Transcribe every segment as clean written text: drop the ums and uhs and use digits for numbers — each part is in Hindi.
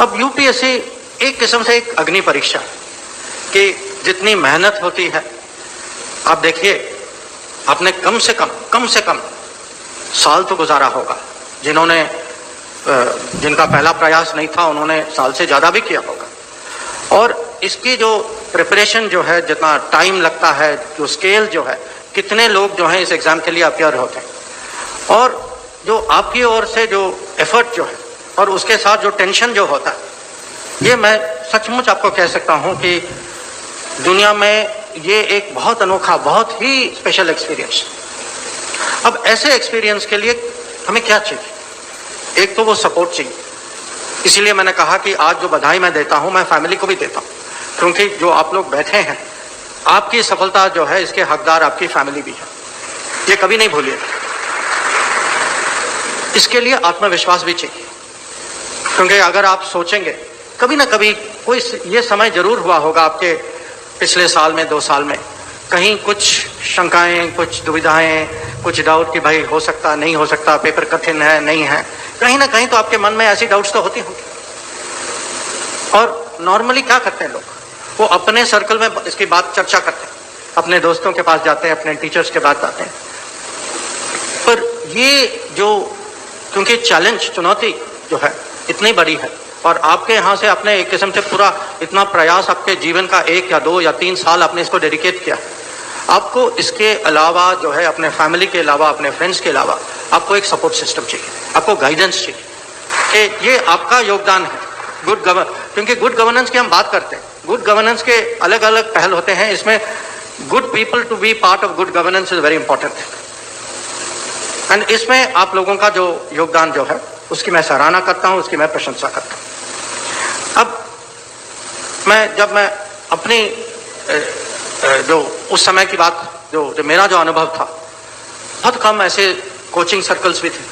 अब यूपीएससी एक किस्म से एक अग्नि परीक्षा कि जितनी मेहनत होती है, आप देखिए आपने कम से कम साल तो गुजारा होगा। जिनका पहला प्रयास नहीं था उन्होंने साल से ज्यादा भी किया होगा। और इसकी जो प्रिपरेशन जो है, जितना टाइम लगता है, जो स्केल जो है, कितने लोग जो हैं इस एग्जाम के लिए अपियर होते हैं, और जो आपकी ओर से जो एफर्ट जो है और उसके साथ जो टेंशन जो होता है, ये मैं सचमुच आपको कह सकता हूं कि दुनिया में ये एक बहुत अनोखा, बहुत ही स्पेशल एक्सपीरियंस। अब ऐसे एक्सपीरियंस के लिए हमें क्या चाहिए? एक तो वो सपोर्ट चाहिए। इसीलिए मैंने कहा कि आज जो बधाई मैं देता हूं, मैं फैमिली को भी देता हूं, क्योंकि जो आप लोग बैठे हैं, आपकी सफलता जो है इसके हकदार आपकी फैमिली भी है, ये कभी नहीं भूलिए। इसके लिए आत्मविश्वास भी चाहिए, क्योंकि अगर आप सोचेंगे, कभी ना कभी कोई ये समय जरूर हुआ होगा आपके पिछले साल में, 2 साल में, कहीं कुछ शंकाएं, कुछ दुविधाएं, कुछ डाउट कि भाई हो सकता, नहीं हो सकता, पेपर कठिन है, नहीं है, कहीं ना कहीं तो आपके मन में ऐसी डाउट्स तो होती होंगी। और नॉर्मली क्या करते हैं लोग, वो अपने सर्कल में इसकी बात चर्चा करते हैं, अपने दोस्तों के पास जाते हैं, अपने टीचर्स के पास जाते हैं। पर ये जो, क्योंकि चैलेंज, चुनौती जो है इतनी बड़ी है, और आपके यहाँ से अपने एक किस्म से पूरा इतना प्रयास, आपके जीवन का 1 या 2 या 3 साल आपने इसको डेडिकेट किया, आपको इसके अलावा जो है, अपने फैमिली के अलावा, अपने फ्रेंड्स के अलावा, आपको एक सपोर्ट सिस्टम चाहिए, आपको गाइडेंस चाहिए कि ये आपका योगदान है गुड क्योंकि गुड गवर्नेंस की हम बात करते हैं, गुड गवर्नेंस के अलग अलग पहल होते हैं, इसमें good people to be part of good governance is very important. And इसमें आप लोगों का जो योगदान जो है, उसकी मैं सराहना करता हूं, उसकी मैं प्रशंसा करता हूं। अब जब मैं अपनी जो उस समय की बात, जो मेरा जो अनुभव था, बहुत कम ऐसे कोचिंग सर्कल्स भी थे,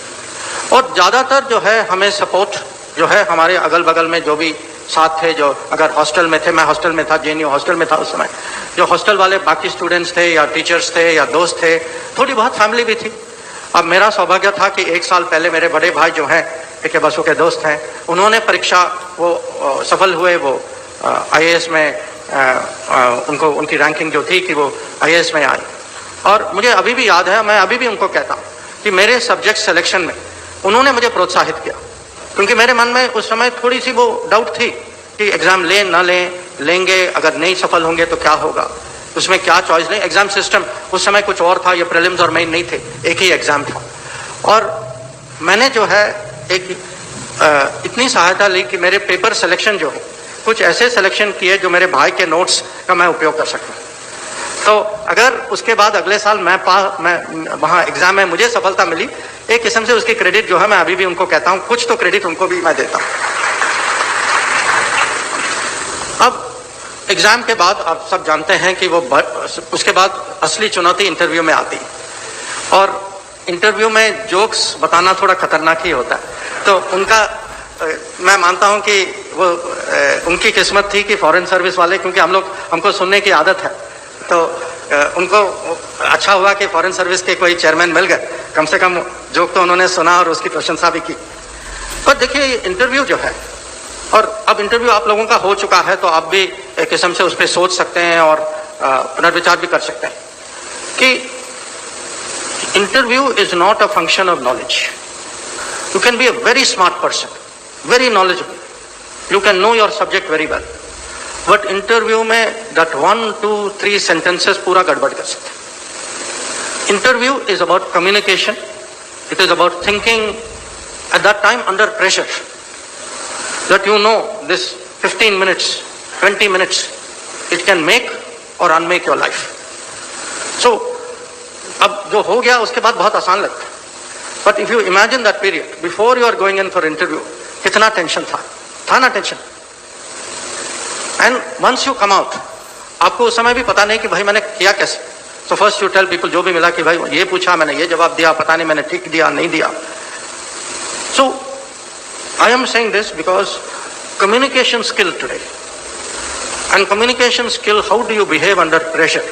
और ज्यादातर जो है हमें सपोर्ट जो है हमारे अगल बगल में जो भी साथ थे, जो अगर हॉस्टल में थे, मैं हॉस्टल में था, जेएनयू हॉस्टल में था उस समय, जो हॉस्टल वाले बाकी स्टूडेंट्स थे या टीचर्स थे या दोस्त थे, थोड़ी बहुत फैमिली भी थी। अब मेरा सौभाग्य था कि 1 साल पहले मेरे बड़े भाई जो हैं, के बसों के दोस्त हैं, उन्होंने परीक्षा वो सफल हुए, वो आईएएस में उनकी रैंकिंग जो थी कि वो आईएएस में आई। और मुझे अभी भी याद है, मैं अभी भी उनको कहता हूँ कि मेरे सब्जेक्ट सिलेक्शन में उन्होंने मुझे प्रोत्साहित किया, क्योंकि मेरे मन में उस समय थोड़ी सी वो डाउट थी कि एग्जाम लें ना लेंगे, अगर नहीं सफल होंगे तो क्या होगा, उसमें क्या चॉइस नहीं। एग्जाम सिस्टम उस समय कुछ और था, ये प्रीलिम्स और मेन नहीं थे, एक ही एग्जाम था। और मैंने जो है एक इतनी सहायता ली कि मेरे पेपर सिलेक्शन जो है, कुछ ऐसे सिलेक्शन किए जो मेरे भाई के नोट्स का मैं उपयोग कर सकूं। तो अगर उसके बाद अगले साल मैं वहां एग्जाम में मुझे सफलता मिली, एक किस्म से उसकी क्रेडिट जो है मैं अभी भी उनको कहता हूं, कुछ तो क्रेडिट उनको भी मैं देता हूं। अब एग्जाम के बाद आप सब जानते हैं कि वो उसके बाद असली चुनौती इंटरव्यू में आती है, और इंटरव्यू में जोक्स बताना थोड़ा खतरनाक ही होता है। तो उनका मैं मानता हूं कि वो उनकी किस्मत थी कि फॉरेन सर्विस वाले, क्योंकि हमको सुनने की आदत है, तो उनको अच्छा हुआ कि फॉरेन सर्विस के कोई चेयरमैन मिल गए, कम से कम जोक तो उन्होंने सुना और उसकी प्रशंसा भी की। पर देखिए ये इंटरव्यू जो है, और अब इंटरव्यू आप लोगों का हो चुका है, तो आप भी एक किस्म से उस पर सोच सकते हैं और पुनर्विचार भी कर सकते हैं कि interview is not a function of knowledge. You can be a very smart person, very knowledgeable. You can know your subject very well. But interview में that 1, 2, 3 sentences पूरा गड़बड़ कर सकते हैं। Interview is about communication. It is about thinking at that time under pressure. That you know this 15 minutes, 20 minutes, it can make or unmake your life. So अब जो हो गया उसके बाद बहुत आसान लगता है, but if you imagine that period before you are going in for interview, कितना टेंशन था ना tension. And once you come out, आपको उस समय भी पता नहीं कि भाई मैंने किया कैसे। So first you tell people, जो भी मिला, कि भाई ये पूछा, मैंने ये जवाब दिया, पता नहीं मैंने ठीक दिया नहीं दिया। So I am saying this because communication skill today, and communication skill, how do you behave under pressure,